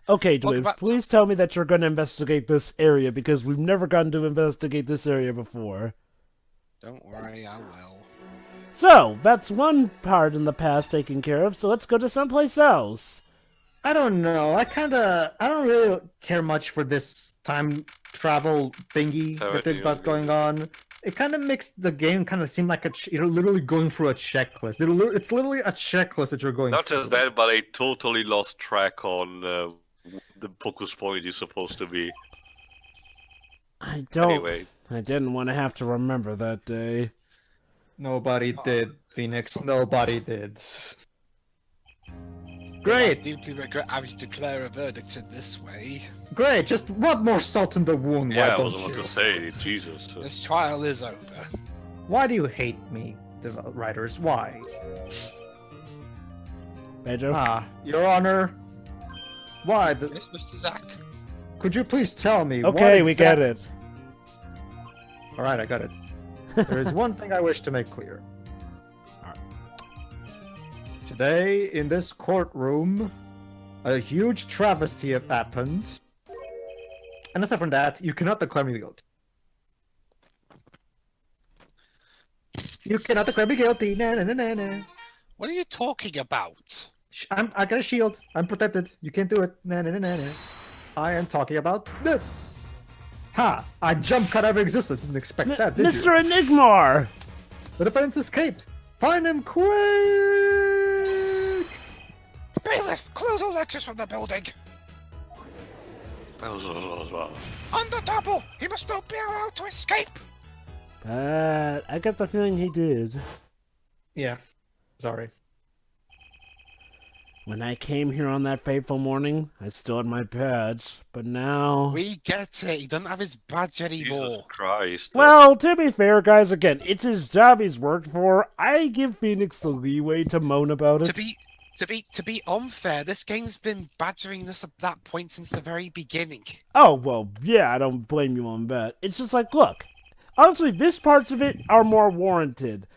Okay, Welcome Dwibs, back to... please tell me that you're going to investigate this area because we've never gotten to investigate this area before. Don't worry, I will. So, that's one part in the past taken care of, so let's go to someplace else. I don't know. I don't really care much for this time travel thingy that they've got going on. It kind of makes the game kind of seem like you're literally going through a checklist. It's literally a checklist that you're going Not through. just that, but I totally lost track on the focus point is supposed to be. Anyway. I didn't want to have to remember that day. Nobody did, Phoenix. Nobody did. Great! I deeply regret having to declare a verdict in this way. Great! Just rub more salt in the wound, Yeah, why I don't was you? about to say, Jesus. This trial is over. Why do you hate me, the writers? Why? Pedro? Your Honor. Why? Yes, Mr. Zack. Could you please tell me? Okay, we get it. Alright, I got it. There is one thing I wish to make clear. Today, in this courtroom, a huge travesty have happened. And aside from that, you cannot declare me guilty. You cannot declare me guilty. Na, na, na, na, na. What are you talking about? I got a shield. I'm protected. You can't do it. Na, na, na, na, na. I am talking about this. Ha! I jump cut out of existence. Didn't expect that, did Mr. Enigmar! The defendant escaped. Find him quick! Bailiff, close all exits from the building. On the double! He must not be allowed to escape! I get the feeling he did. Yeah. Sorry. When I came here on that fateful morning, I still had my badge, but now... We get it, he doesn't have his badge anymore. Jesus Christ. Well, to be fair, guys, again, it's his job he's worked for. I give Phoenix the leeway to moan about it. To be unfair, this game's been badgering us at that point since the very beginning. Oh, well, yeah, I don't blame you on that. It's just like, look, honestly, these parts of it are more warranted.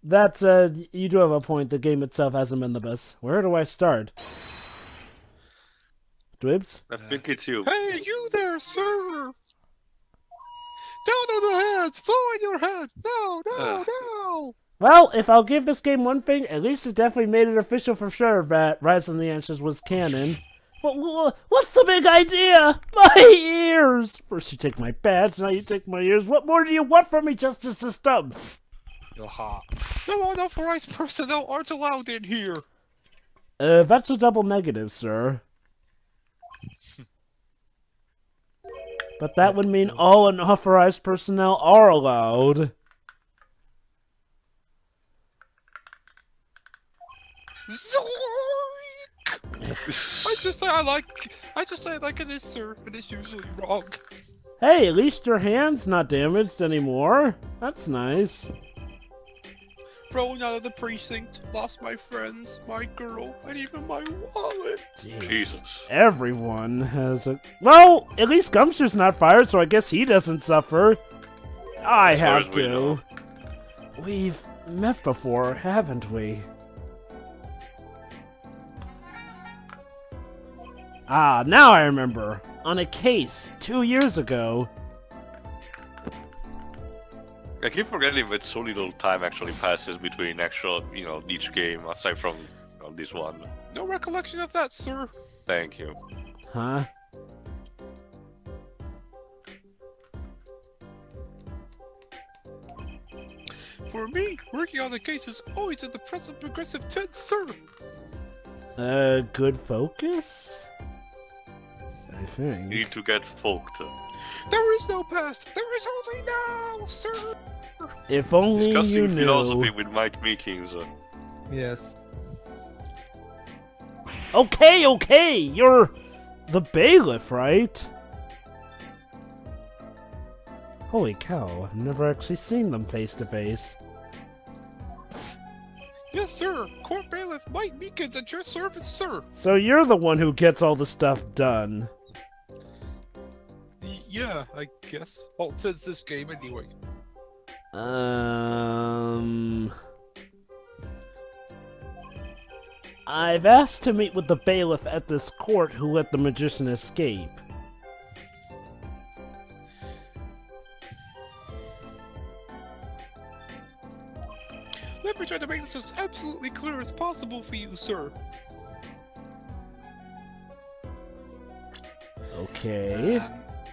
That's, you do have a point, the game itself hasn't been the best. Where do I start? Dwibs? I think it's you. Hey, you there, sir! Down on the heads! Flow on your head! No, no, no! Well, if I'll give this game one thing, at least it definitely made it official for sure that Rise of the Ashes was canon. What's the big idea? My ears! First you take my badge, now you take my ears. What more do you want from me, justice system? Your heart. No unauthorized personnel aren't allowed in here! That's a double negative, sir. But that would mean all unauthorized personnel are allowed. Zoink! I just say I like it is, sir, but it's usually wrong. Hey, at least your hand's not damaged anymore. That's nice. Thrown out of the precinct, lost my friends, my girl, and even my wallet. Jeez. Jesus. Everyone has a... Well, at least Gumster's not fired, so I guess he doesn't suffer. I have to. We've met before, haven't we? Ah, now I remember. On a case 2 years ago. I keep forgetting that so little time actually passes between each game, aside from this one. No recollection of that, sir. Thank you. Huh? For me, working on a case is always in the present progressive tense, sir. Good focus? I You think. need to get folked. There is no past. There is only now, sir. If only you Discussing knew. philosophy with Mike Meekins. Yes. Okay, you're the bailiff, right? Holy cow, I've never actually seen them face to face. Yes, sir. Court bailiff Mike Meekins at your service, sir. So you're the one who gets all the stuff done. Yeah, I guess. Well, it says this game anyway. I've asked to meet with the bailiff at this court who let the magician escape. Let me try to make this as absolutely clear as possible for you, sir. Okay.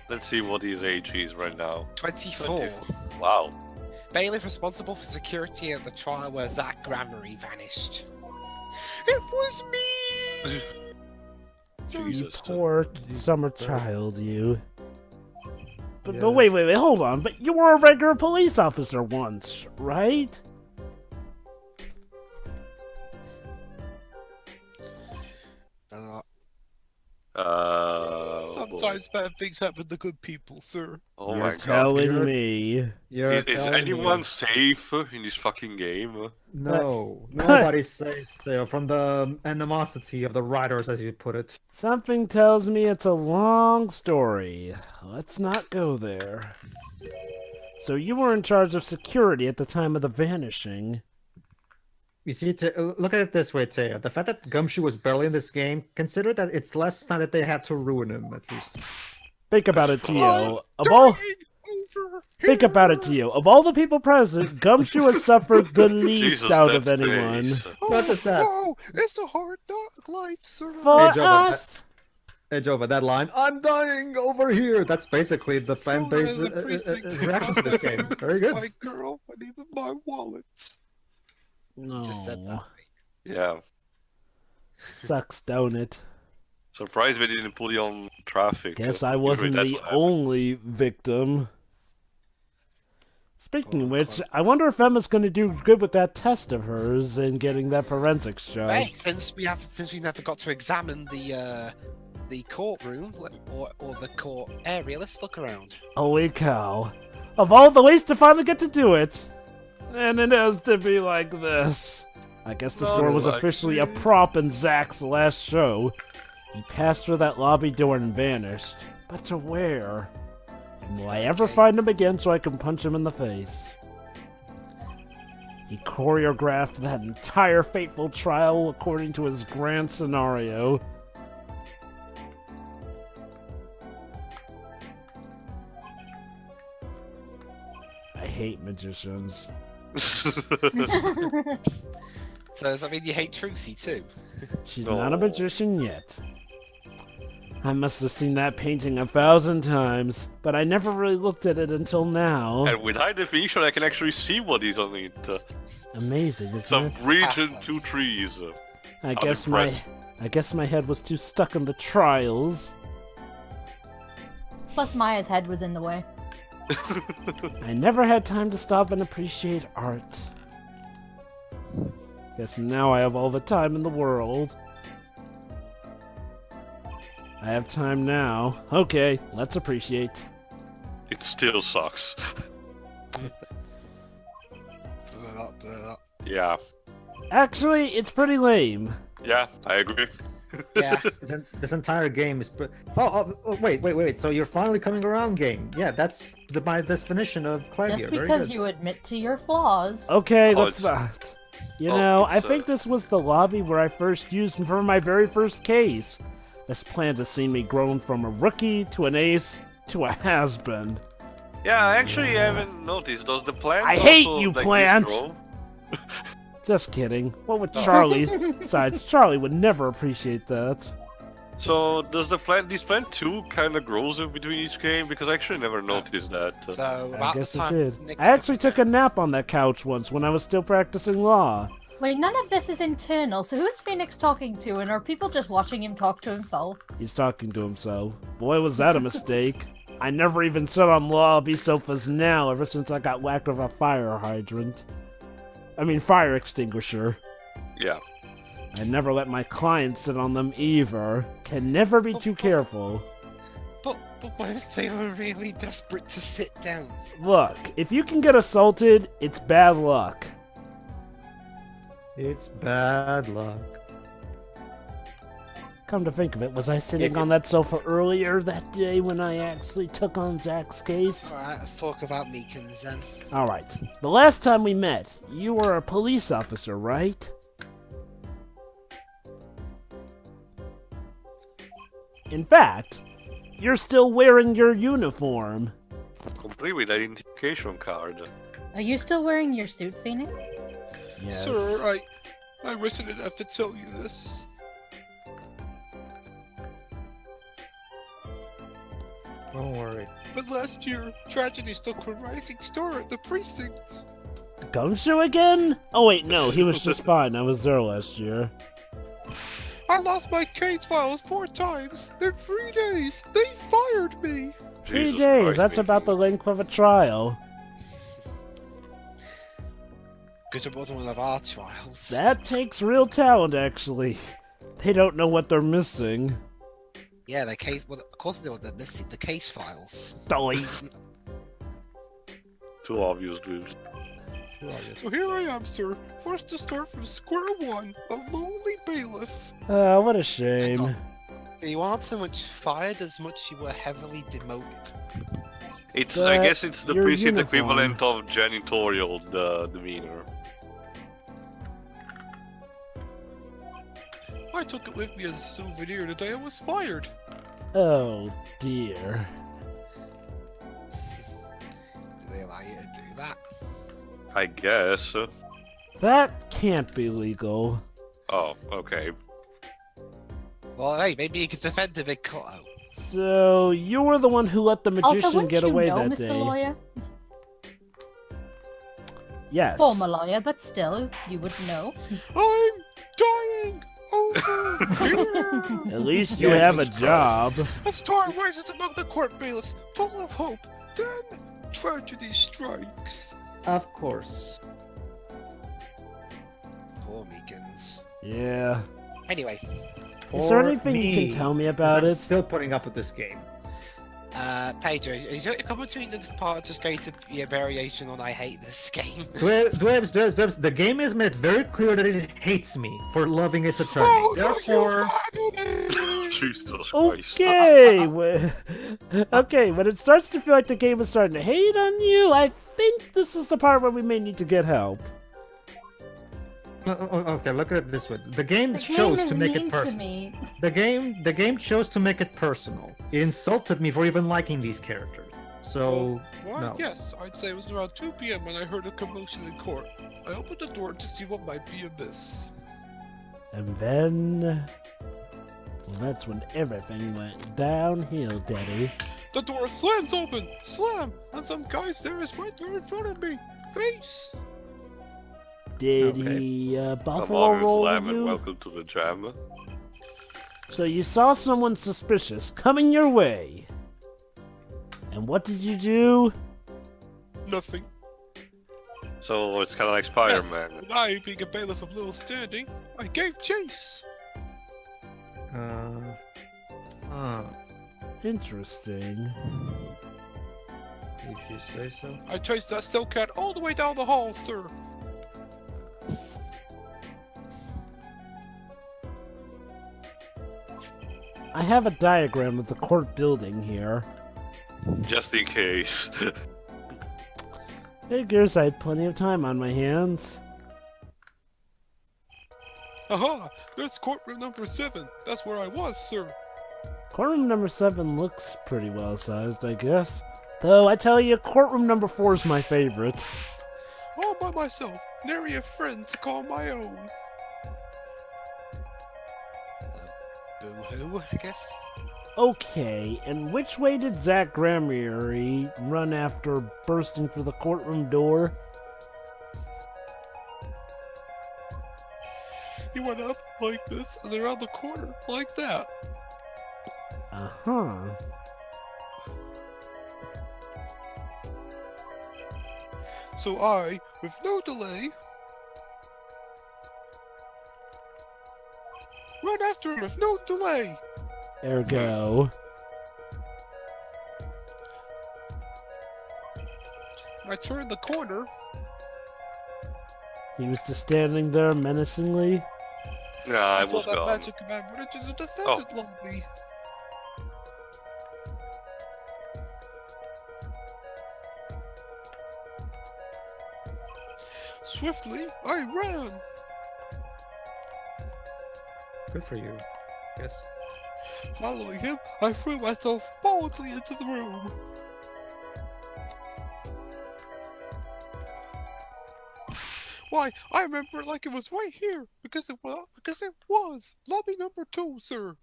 Let's see what his age is right now. 24. Wow. Bailiff responsible for security at the trial where Zach Gramarye vanished. It was me! You Jesus. poor summer child, you. But wait, hold on. But you were a regular police officer once, right? Sometimes bad things happen to good people, sir. Oh You're my god. telling me. You're Is telling anyone me. safe in this fucking game? No, nobody's safe there from the animosity of the writers, as you put it. Something tells me it's a long story. Let's not go there. So you were in charge of security at the time of the vanishing. You see, look at it this way, Teo. The fact that Gumshoe was barely in this game, consider that it's less time that they had to ruin him, at least. Think about it, Tio. Think about it, Tio. Of all the people present, Gumshoe has suffered the least Jesus, out of that anyone. face. Not just that. Oh, it's a hard life, sir. For Hey, Jova, us! Edge over that line. I'm dying over here. That's basically the fan base reaction to this game. Very good. My girl, and even my wallet. No. Just said that. Yeah. Sucks, don't it? Surprised we didn't put you on traffic. Guess I Usually wasn't that's the what happens. only victim. Speaking of which, I wonder if Emma's going to do good with that test of hers and getting that forensics job. Hey, since we never got to examine the courtroom or the court area, let's look around. Holy cow. Of all the ways to finally get to do it. And it has to be like this. I guess the store was officially a prop in Zach's last show. He passed through that lobby door and vanished. But to where? And will I ever find him again so I can punch him in the face? He choreographed that entire fateful trial according to his grand scenario. I hate magicians. So does that mean you hate Trucy too? She's not a magician yet. I must have seen that painting 1,000 times, but I never really looked at it until now. And with high definition, I can actually see what is on it. Amazing, isn't Some it? bridge and 2 trees. I guess my head was too stuck in the trials. Plus Maya's head was in the way. I never had time to stop and appreciate art. Guess now I have all the time in the world. I have time now. Okay, let's appreciate. It still sucks. Yeah. Actually, it's pretty lame. Yeah, I agree. Yeah. This entire game is. Wait. So you're finally coming around, game. Yeah, that's my definition of Claudia. Just Very because good. you admit to your flaws. Okay, Oh, let's it's- not. You know, I it's, think this was the lobby where I first used him for my very first case. This plant has seen me grown from a rookie to an ace to a has-been. Yeah, actually, I haven't noticed. Does the plant I hate also, you, like, plant! grow? Just kidding. What would Charlie? Besides, Charlie would never appreciate that. So, does this plant too kind of grows in between each game? Because I actually never noticed that. So I about guess the it time did. Nick I actually took a nap on that couch once when I was still practicing law. Wait, none of this is internal, so who's Phoenix talking to, and are people just watching him talk to himself? He's talking to himself. Boy, was that a mistake. I never even sat on lobby sofas now ever since I got whacked with a fire hydrant. I mean, fire extinguisher. Yeah. I never let my clients sit on them either. Can never be too careful. But what if they were really desperate to sit down? Look, if you can get assaulted, it's bad luck. It's bad luck. Come to think of it, was I sitting on that sofa earlier that day when I actually took on Zach's case? Alright, let's talk about Meekins then. Alright, the last time we met, you were a police officer, right? In fact, you're still wearing your uniform. Complete with identification card. Are you still wearing your suit, Phoenix? Yes. Sir, I wish I didn't have to tell you this. Don't worry. But last year, tragedy took a rising star at the precinct. Gumshoe again? Oh wait, no, he was just fine. I was there last year. I lost my case files 4 times. In 3 days, they fired me. 3 Jesus days, Christ, that's about the Mickey. length of a trial. Because it wasn't one of our trials. That takes real talent, actually. They don't know what they're missing. Yeah, the case. Well, of course they were missing the case files. Dolly. Too obvious, dudes. So here I am, sir, forced to start from square one, a lonely bailiff. Oh, what a Hang shame. on. You aren't so much fired as much you were heavily demoted. It's, But I guess it's the your precinct uniform. equivalent of janitorial demeanor. I took it with me as a souvenir the day I was fired. Oh, dear. Did they allow you to do that? I guess. That can't be legal. Oh, okay. Well, hey, maybe you could defend the big cutout. So, you were the one who let the Also, magician wouldn't get you away know, that Mr. day. Lawyer? Yes. Former lawyer, but still, you would know. I'm dying over here. At least you have a job. A star rises among the court bailiffs, full of hope. Then tragedy strikes. Of course. Poor Meekins. Yeah. Anyway, Is there Or anything you me, can tell me about I'm it? still putting up with this game. Pedro, is your commentary to this part just going to be a variation on I hate this game? Dwibs, the game has made it very clear that it hates me for loving its attorney. Oh, Therefore, Jesus Christ. Okay. Okay, when it starts to feel like the game is starting to hate on you, I think this is the part where we may need to get help. okay, look at it this way. The game The chose game is to make mean it to personal. me. The game chose to make it personal. It insulted me for even liking these characters. So Well, no. yes, I'd say it was around 2 p.m. when I heard a commotion in court. I opened the door to see what might be amiss. And then... Well, that's when everything went downhill, Daddy. The door slams open! Slam! And some guy stares right there in front of me! Face! Did Okay. he Come buffalo on, roll Slam, and you? welcome to the jam. So you saw someone suspicious coming your way. And what did you do? Nothing. So it's kind of like Yes, Spider-Man. and I, being a bailiff of little standing, I gave chase! Interesting. If you say so. I chased that silk cat all the way down the hall, sir! I have a diagram of the court building here. Just in case. Figures I had plenty of time on my hands. Aha! There's courtroom number 7. That's where I was, sir. Courtroom number 7 looks pretty well sized, I guess. Though I tell you, courtroom number 4 is my favorite. All by myself, nary a friend to call my own. Boo-hoo, I guess? Okay, and which way did Zach Grammary run after bursting through the courtroom door? He went up like this and around the corner like that. Uh-huh. So I, with no delay, run after him with no delay. Ergo. When I turned the corner, He was just standing there menacingly. Nah, I I saw was that gone. magic command run into the defendant lobby. Swiftly, I ran. Good for you. Yes. Following him, I threw myself boldly into the room. Why, I remember it like it was right here, because it was lobby number 2, sir.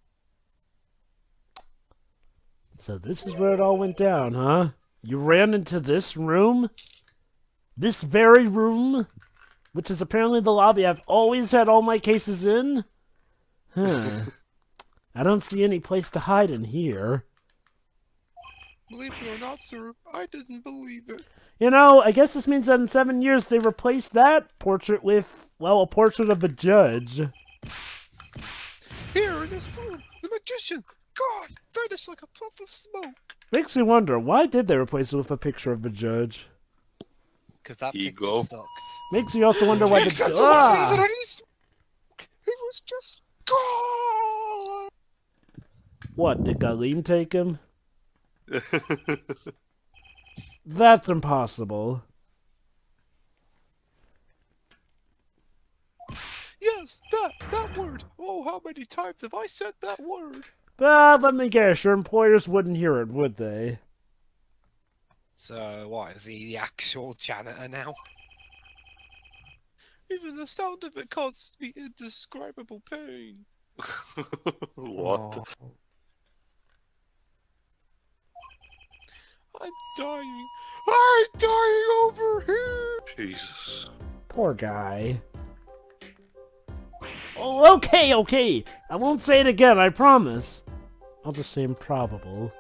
So this is where it all went down, huh? You ran into this room? This very room? Which is apparently the lobby I've always had all my cases in? Huh. I don't see any place to hide in here. Believe it or not, sir, I didn't believe it. You know, I guess this means that in 7 years they replaced that portrait with, well, a portrait of a judge. Here in this room, the magician, God, vanished like a puff of smoke. Makes you wonder, why did they replace it with a picture of a judge? Because that Ego. picture sucked. Makes you also wonder why Except the... there wasn't Ah! even any smoke. It was just gone. What, did Galim take him? That's impossible. Yes, that word. Oh, how many times have I said that word? But let me guess, your employers wouldn't hear it, would they? So, what, is he the actual janitor now? Even the sound of it causes me indescribable pain. What? Oh. I'm dying. I'm dying over here! Jesus. Poor guy. Oh, okay. I won't say it again, I promise. I'll just say improbable.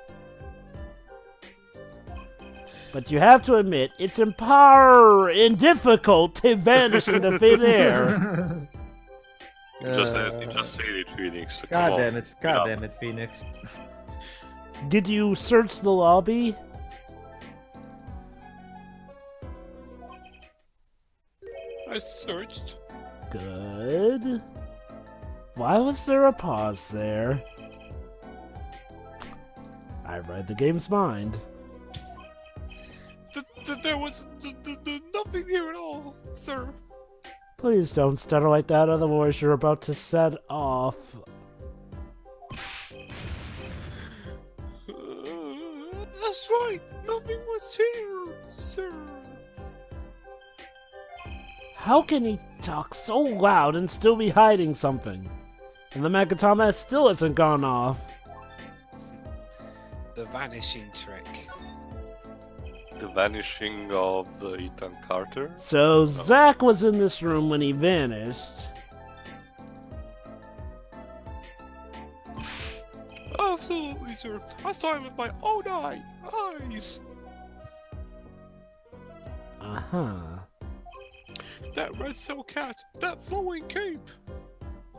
But you have to admit, it's difficult to vanish into thin air. You just say it, Phoenix. God damn it, Phoenix. Did you search the lobby? I searched. Good. Why was there a pause there? I read the game's mind. There was nothing here at all, sir. Please don't stutter like that, otherwise you're about to set off. That's right. Nothing was here, sir. How can he talk so loud and still be hiding something? And the Magatama still hasn't gone off. The vanishing trick. The vanishing of the Ethan Carter? So Zack was in this room when he vanished. Absolutely, sir. I saw him with my own eyes. Uh-huh. That red cell cat, that flowing cape.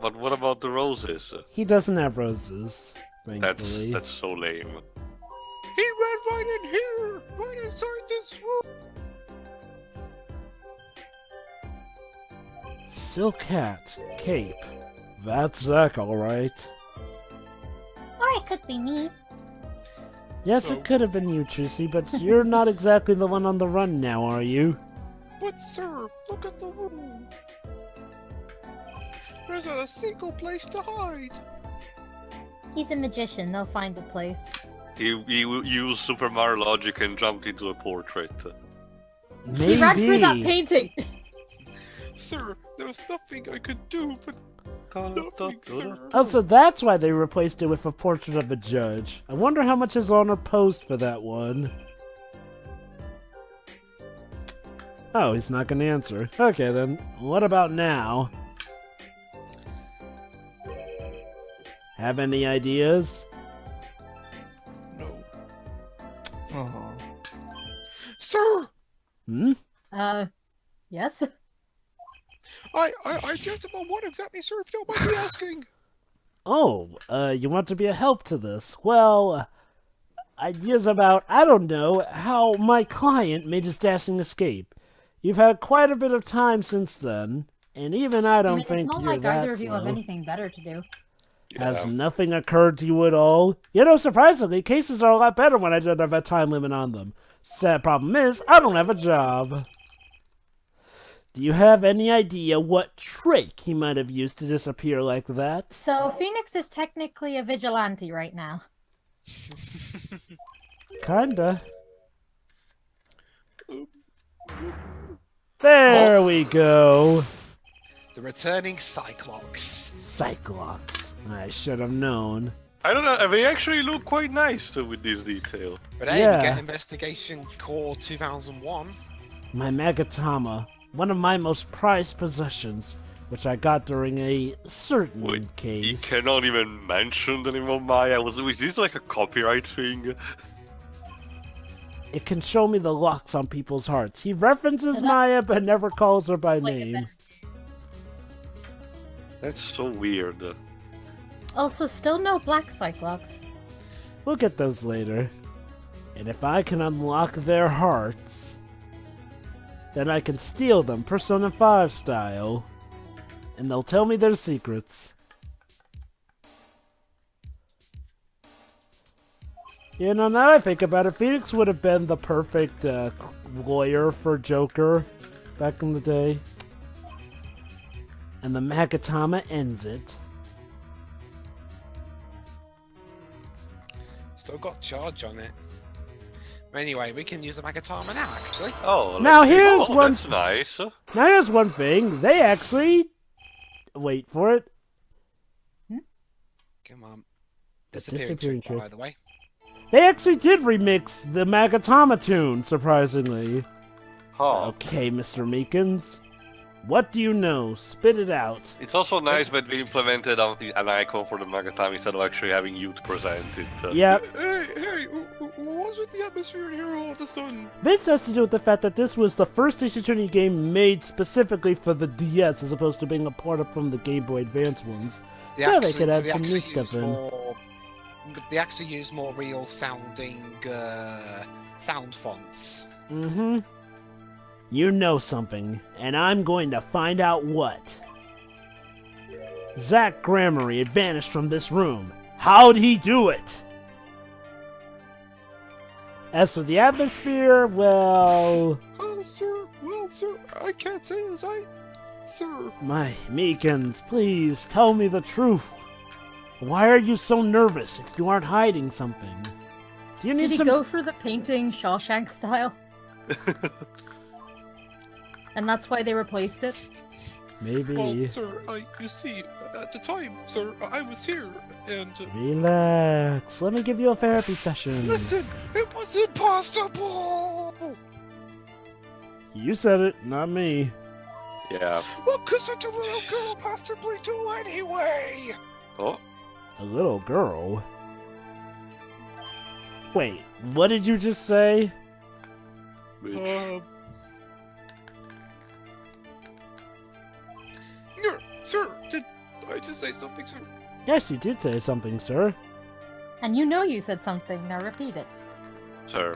But what about the roses? He doesn't have roses, thankfully. That's so lame. He ran right in here, right inside this room. Silk hat, cape. That's Zack, alright. Or it could be me. Yes, Oh. it could have been you, Trucy, but you're not exactly the one on the run now, are you? But sir, look at the room. There's not a single place to hide. He's a magician. They'll find a place. He used Super Mario logic and jumped into a portrait. Maybe. He ran through that painting. Sir, there was nothing I could do, but nothing, sir. Oh, so that's why they replaced it with a portrait of a judge. I wonder how much his owner posed for that one. Oh, he's not gonna answer. Okay then, what about now? Have any ideas? No. Oh. Sir! Hmm? Yes? I just about what exactly, sir, if you don't mind me asking. Oh, you want to be a help to this? Well, ideas about, I don't know, how my client made his dashing escape. You've had quite a bit of time since then, and even I don't think it's not you're like that either of you have slow. anything better to do. Has nothing occurred to you at all? You know, surprisingly, cases are a lot better when I don't have a time limit on them. Sad problem is, I don't have a job. Do you have any idea what trick he might have used to disappear like that? So Phoenix is technically a vigilante right now. Kinda. There we go. The returning Cyclops. Cyclops. I should have known. I don't know, they actually look quite nice too with this detail. But hey, Yeah. we get Investigation Core 2001. My Magatama, one of my most prized possessions, which I got during a certain Wait, You case. cannot even mention anymore, Maya. Was this like a copyright thing? It can show me the locks on people's hearts. He references Is that- Maya, but never calls her by Wait a name. minute. That's so weird. Also, still no Black Cyclops. We'll get those later. And if I can unlock their hearts, then I can steal them Persona 5 style. And they'll tell me their secrets. You know, now I think about it, Phoenix would have been the perfect lawyer for Joker back in the day. And the Magatama ends it. Still got charge on it. Anyway, we can use the Magatama now, actually. Oh, Now let's see. here's Oh, one- That's nice. Now here's one thing, they actually... Wait for it. Come on. Disappearing Disappearing trick, trick. by the way. They actually did remix the Magatama tune, surprisingly. Huh. Okay, Mr. Meekins. What do you know? Spit it out. It's also nice that we implemented an icon for the Magatama instead of actually having you to present it. Yep. Hey, what's with the atmosphere in here all of a sudden? This has to do with the fact that this was the first Ace Attorney game made specifically for the DS as opposed to being a part of from the Game Boy Advance ones. Yeah, they could add some new stuff in. They actually use more real sounding sound fonts. Mm-hmm. You know something, and I'm going to find out what. Zach Gramarye had vanished from this room. How'd he do it? As for the atmosphere, well... Sir, I can't say as sir. My Meekins, please tell me the truth. Why are you so nervous if you aren't hiding something? Do you need Did he some... go for the painting Shawshank style? And that's why they replaced it? Maybe. Well, sir, you see, at the time, sir, I was here, and... Relax. Let me give you a therapy session. Listen, it was impossible! You said it, not me. Yeah. What could such a little girl possibly do anyway? Oh, A little girl? Wait, what did you just say? bitch. Sir, did I just say something, sir? Yes, you did say something, sir. And you know you said something, now repeat it. Sir.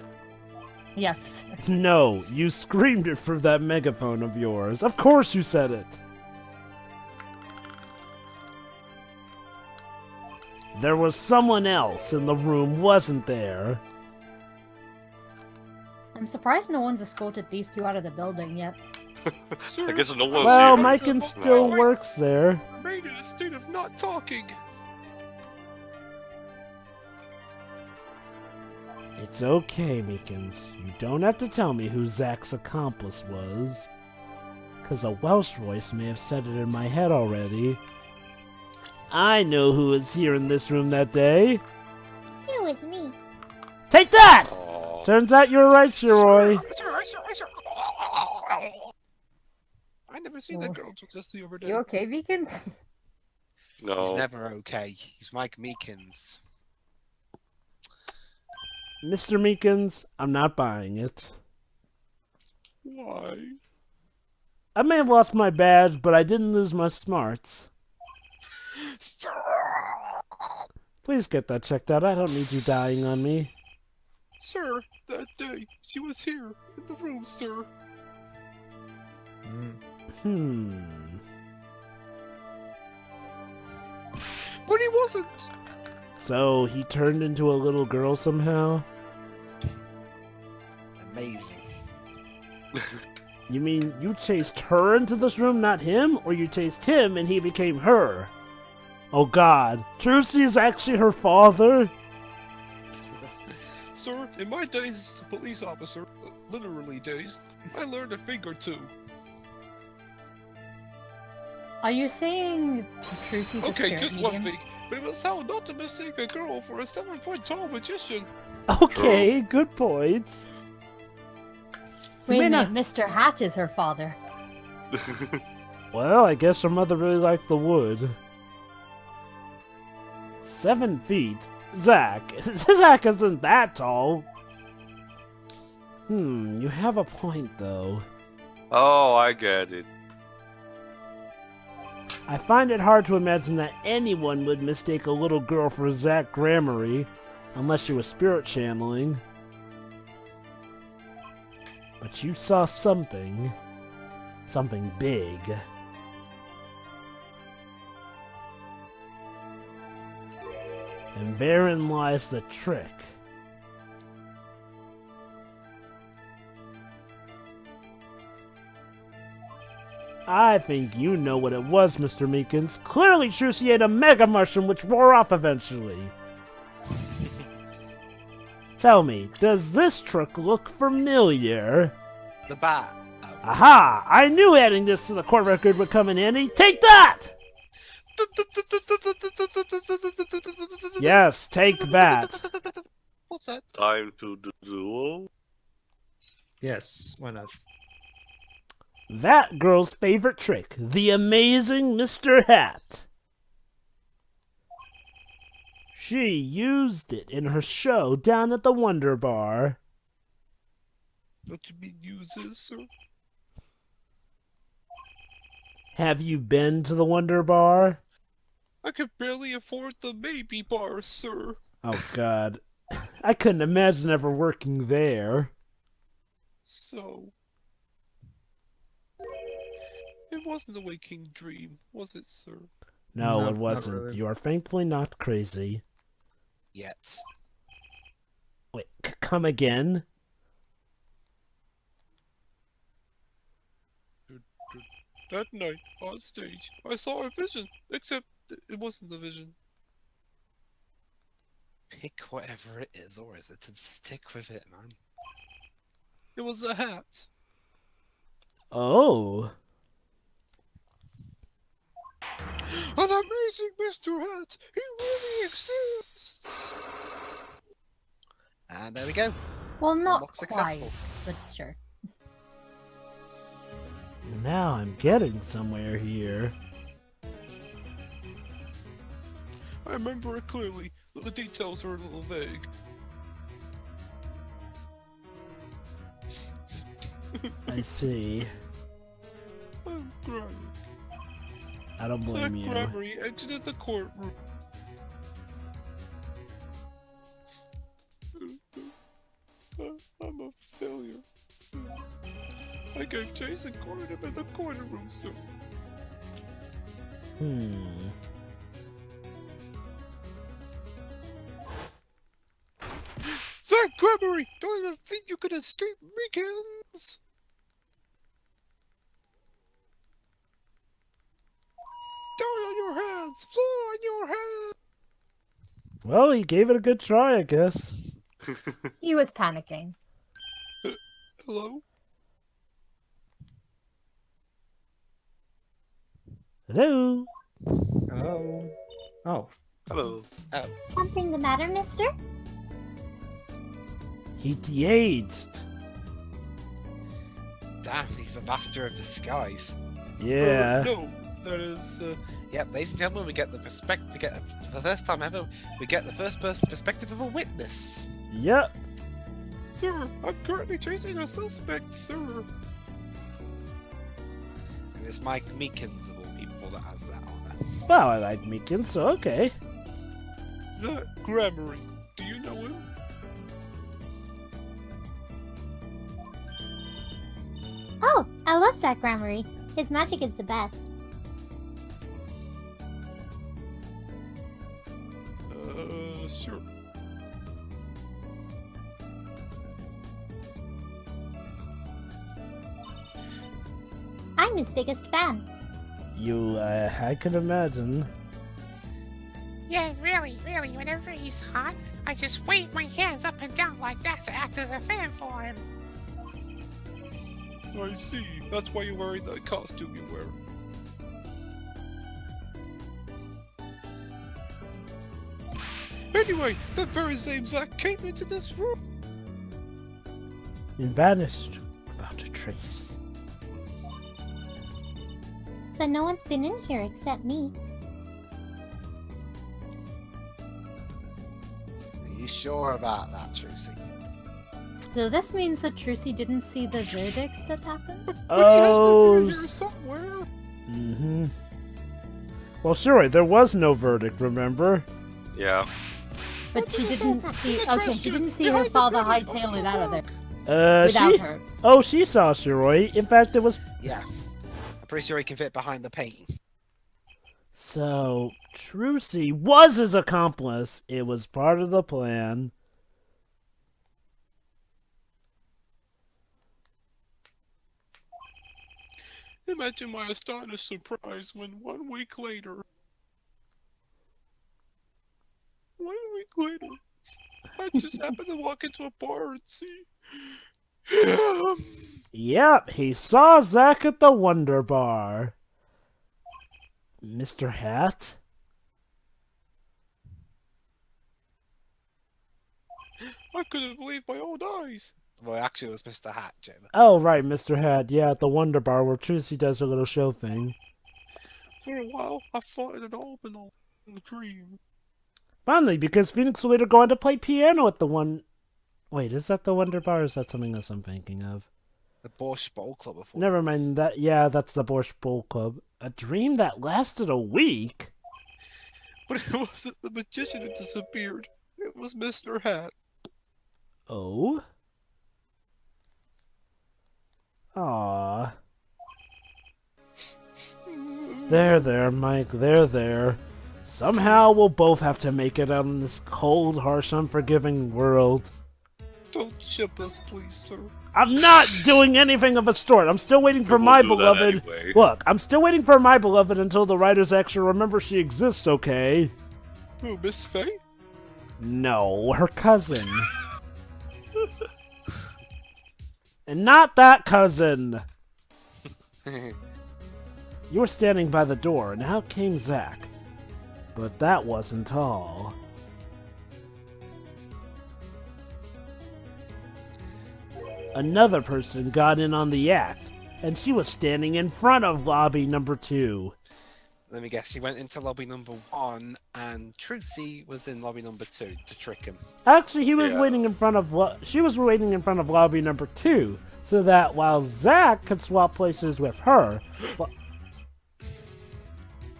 Yes. No, you screamed it through that megaphone of yours. Of course you said it. There was someone else in the room, wasn't there? I'm surprised no one's escorted these two out of the building yet. Sir, I guess no one's Well, here. Mykin still Wow. works there. remain in a state of not talking. It's okay, Meekins. You don't have to tell me who Zach's accomplice was. Cause a Welsh voice may have said it in my head already. I know who was here in this room that day. It was me. Take that! Aw. Turns out you're right, Shiroy. Sir. I never seen that girl until just the other day. You okay, Beacons? He's No. never okay. He's Mike Meekins. Mr. Meekins, I'm not buying it. Why? I may have lost my badge, but I didn't lose my smarts. Sir! Please get that checked out. I don't need you dying on me. Sir, that day, she was here, in the room, sir. But he wasn't! So he turned into a little girl somehow? Amazing. You mean you chased her into this room, not him? Or you chased him and he became her? Oh god. Trucy is actually her father? Sir, in my days as a police officer, literally days, I learned a thing or two. Are you saying Trucy's a Okay, spirit just medium? one thing, but it was how not to mistake a girl for a 7-foot-tall magician. Okay, good point. Wait may a not- minute, Mr. Hat is her father. Well, I guess her mother really liked the wood. 7 feet? Zach. Zach isn't that tall. You have a point, though. Oh, I get it. I find it hard to imagine that anyone would mistake a little girl for Zach Gramarye, unless she was spirit channeling. But you saw something. Something big. And therein lies the trick. I think you know what it was, Mr. Meekins. Clearly Trucy ate a mega mushroom which wore off eventually. Tell me, does this trick look familiar? The bat. Aha! I knew adding this to the court record would come in handy. Take that! Yes, take that. What's that? Time to do the duel. Yes, why not? That girl's favorite trick, the amazing Mr. Hat. She used it in her show down at the Wonder Bar. What you mean uses, sir? Have you been to the Wonder Bar? I could barely afford the baby bar, sir. Oh god. I couldn't imagine ever working there. So... It wasn't a waking dream, was it, sir? No, No, it not wasn't. really. You are thankfully not crazy. Yet. Wait, come again? That night, on stage, I saw a vision, except it wasn't a vision. Pick whatever it is, or is it? And stick with it, man. It was a hat. Oh. An amazing Mr. Hat! He really exists! And there we go. Well, not Unlock quite, successful. but sure. Now I'm getting somewhere here. I remember it clearly, but the details are a little vague. I see. I'm crying. I don't Zach blame you. Gramarye entered the courtroom. I'm a failure. I gave Chase and cornered him in the corner room, sir. Zach Gramarye, don't even think you could escape Meekins! Down on your hands! Floor on your hands! Well, he gave it a good try, I guess. He was panicking. Hello? Hello? Oh. Oh. Hello. Something the matter, mister? He de-aged. Damn, he's the master of disguise. Yeah. No, that is, Yep, ladies and gentlemen, we get the for the first time ever, we get the first person perspective of a witness. Yep. Sir, I'm currently chasing a suspect, sir. And it's Mike Meekins of all people that has that honor. Well, I like Meekins, so okay. Zach Gramarye, do you know him? Oh, I love Zach Gramarye. His magic is the best. Sure. I'm his biggest fan. I can imagine. Yeah, really, whenever he's hot, I just wave my hands up and down like that to act as a fan for him. I see. That's why you're wearing that costume you wear. Anyway, that very same Zack came into this room. And vanished without a trace. But no one's been in here except me. Are you sure about that, Trucy? So this means that Trucy didn't see the verdict that happened? But he has to Oh. be here somewhere. Mm-hmm. Well, sure, there was no verdict, remember? Yeah. But she didn't see. Okay, she didn't see her father hightail it out of there without her. Oh, she saw Shiroi. In fact, it was... Yeah. I'm pretty sure he can fit behind the painting. So, Trucy was his accomplice. It was part of the plan. Imagine my astonished surprise when 1 week later, I just happened to walk into a bar and see him. Yep, he saw Zack at the Wonder Bar. Mr. Hat? I couldn't believe my own eyes. Well, actually, it was Mr. Hat, Jim. Oh, right, Mr. Hat. Yeah, at the Wonder Bar where Trucy does her little show thing. For a while, I thought it had all been a dream. Finally, because Phoenix will later go on to play piano at the one... Wait, is that the Wonder Bar or is that something else I'm thinking of? The Borscht Bowl Club before. Never this. mind that. Yeah, that's the Borscht Bowl Club. A dream that lasted a week? But it wasn't the magician who disappeared. It was Mr. Hat. Oh? Aww. There, Mike, there. Somehow we'll both have to make it out in this cold, harsh, unforgiving world. Don't ship us, please, sir. I'm not doing anything of a sort. I'm still waiting for my We'll do that beloved... anyway. Look, I'm still waiting for my beloved until the writers actually remember she exists, okay? Who, Miss Faye? No, her cousin. And not that cousin! You were standing by the door, and out came Zack. But that wasn't all. Another person got in on the act, and she was standing in front of lobby number 2. Let me guess, he went into lobby number 1, and Trucy was in lobby number 2 to trick him. Actually, he was Yeah. waiting in front of she was waiting in front of lobby number 2, so that while Zack could swap places with her.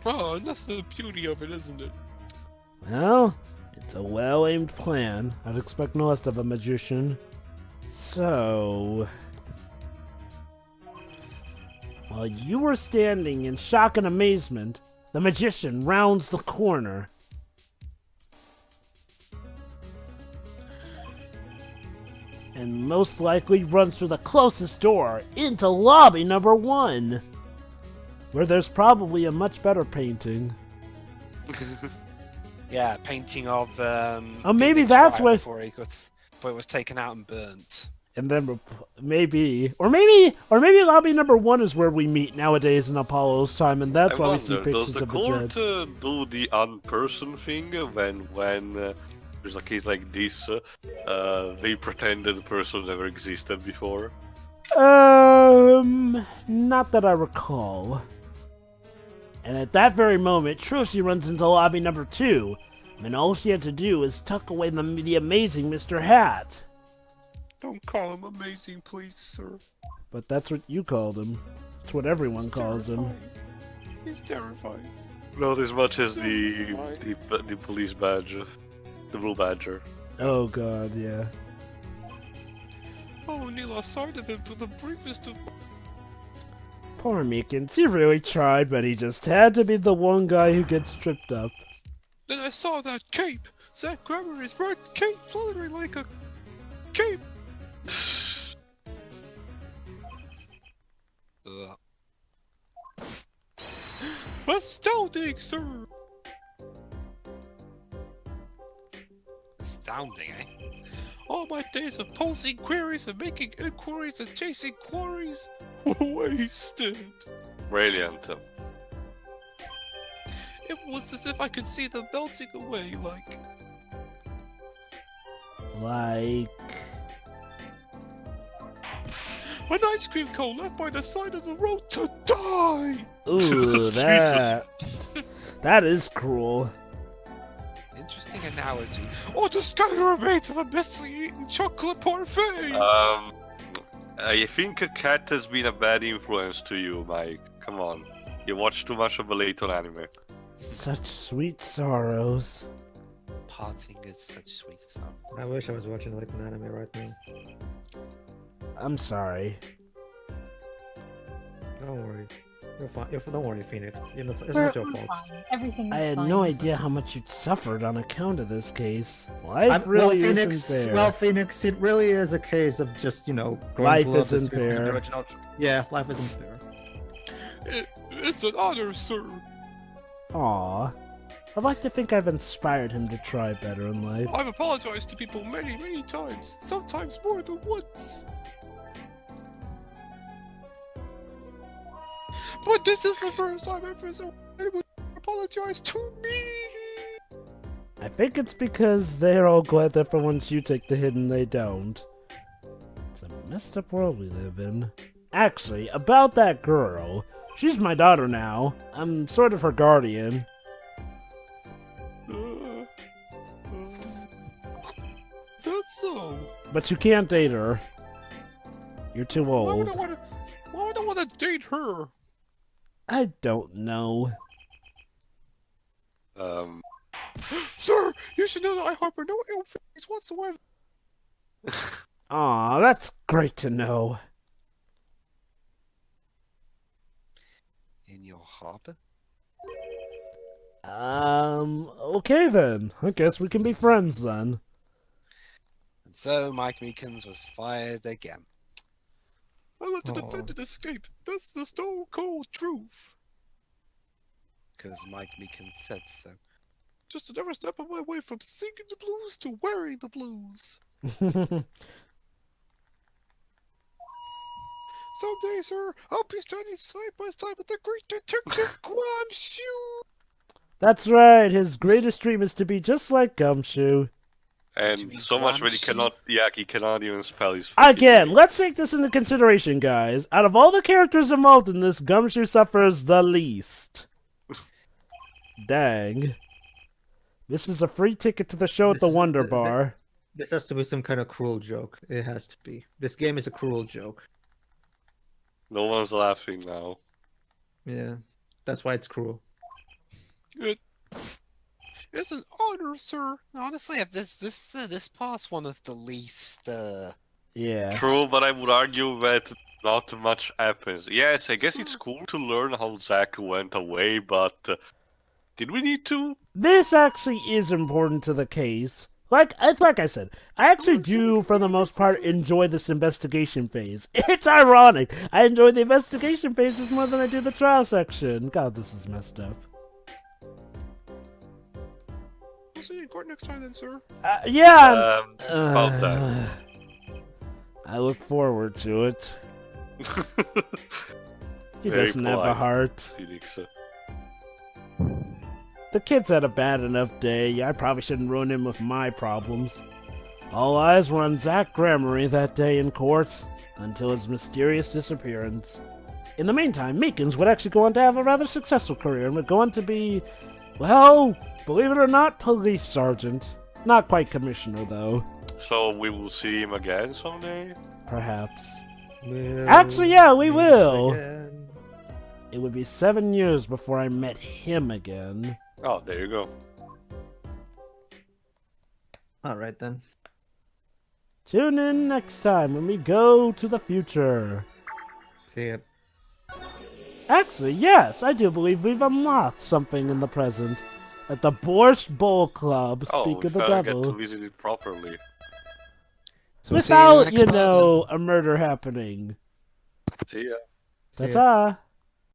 Oh, and that's the beauty of it, isn't it? Well, it's a well-aimed plan. I'd expect no less of a magician. So, while you were standing in shock and amazement, the magician rounds the corner. And most likely runs through the closest door into lobby number 1, where there's probably a much better painting. Yeah, painting of. Oh, maybe Phoenix that's Wright what- Before it was taken out and burnt. And then maybe lobby number 1 is where we meet nowadays in Apollo's time, and that's why we see pictures does the of the court judge. do the unperson thing when there's a case like this? They pretend that the person never existed before. Not that I recall. And at that very moment, Trucy runs into lobby number 2, and all she had to do is tuck away the amazing Mr. Hat. Don't call him amazing, please, sir. But that's what you called him. That's what everyone calls him. He's terrifying. Not as much as So the police badge, the blue badger. Oh god, yeah. I only lost sight of him for the briefest of... Poor Meekins, he really tried, but he just had to be the one guy who gets tripped up. Then I saw that cape! Zack Grammary's red cape fluttering like a cape! Ugh. astounding, sir. Astounding, eh? All my days of posing queries and making inquiries and chasing quarries were wasted. Brilliant. It was as if I could see them melting away like... Like... an ice cream cone left by the side of the road to die! Ooh, that is cruel. Interesting analogy. Or the scattered remains of a messily eaten chocolate parfait! I think a cat has been a bad influence to you, Mike. Come on. You watch too much of a Layton anime. Such sweet sorrows. Parting is such sweet song. I wish I was watching like an anime right now. I'm sorry. Don't worry. You're fine. Don't worry, Phoenix. You know, it's We're not your fault. fine. Everything's I had fine. no idea how much you'd suffered on account of this case. Life really isn't fair. Well, Phoenix, it really is a case of just, you know, going Life through all isn't this with the fair. original Yeah, life isn't fair. It's an honor, sir. Aw. I'd like to think I've inspired him to try better in life. I've apologized to people many, many times. Sometimes more than once. But this is the first time ever anyone apologized to me. I think it's because they're all glad that for once you take the hit and they don't. It's a messed up world we live in. Actually, about that girl, she's my daughter now. I'm sort of her guardian. That's so. But you can't date her. You're too Why would old. I want to date her? I don't know. Sir, you should know that I harbor no ill feelings whatsoever. Aw, that's great to know. In your harbor? Okay then. I guess we can be friends then. And so Mike Meekins was fired again. I let the defendant escape. That's the stone cold truth. Because Mike Meekins said so. Just another step on my way from singing the blues to wearing the blues. Someday, sir, I'll be standing side by side with the great detective Gumshoe. That's right, his greatest dream is to be just like Gumshoe. And so much that he cannot even spell his Again, let's take this into consideration, guys. Out of all the characters involved in this, Gumshoe suffers the least. Dang. This is a free ticket to the show at the Wonder Bar. This has to be some kind of cruel joke. It has to be. This game is a cruel joke. No one's laughing now. Yeah, that's why it's cruel. It's an honor, sir. Honestly, this part's one of the least. Yeah. True, but I would argue that not much happens. Yes, I guess it's cool to learn how Zack went away, but did we need to? This actually is important to the case. It's like I said, I actually do, for the most part, enjoy this investigation phase. It's ironic. I enjoy the investigation phases more than I do the trial section. God, this is messed up. I'll see you in court next time then, sir. Yeah. About that. I look forward to it. He Very doesn't have a polite, heart. Felix. The kid's had a bad enough day. I probably shouldn't ruin him with my problems. All eyes were on Zach Gramarye that day in court, until his mysterious disappearance. In the meantime, Meekins would actually go on to have a rather successful career and would go on to be, well, believe it or not, police sergeant. Not quite commissioner, though. So we will see him again someday? Perhaps. Actually, yeah, we will. It would be 7 years before I met him again. Oh, there you go. Alright then. Tune in next time when we go to the future. See ya. Actually, yes, I do believe we've unlocked something in the present. At the Borscht Bowl Club, speak of the Get devil. to visit it properly. So see you Without, next you part, then. know, a murder happening. See ya. Ta-ta!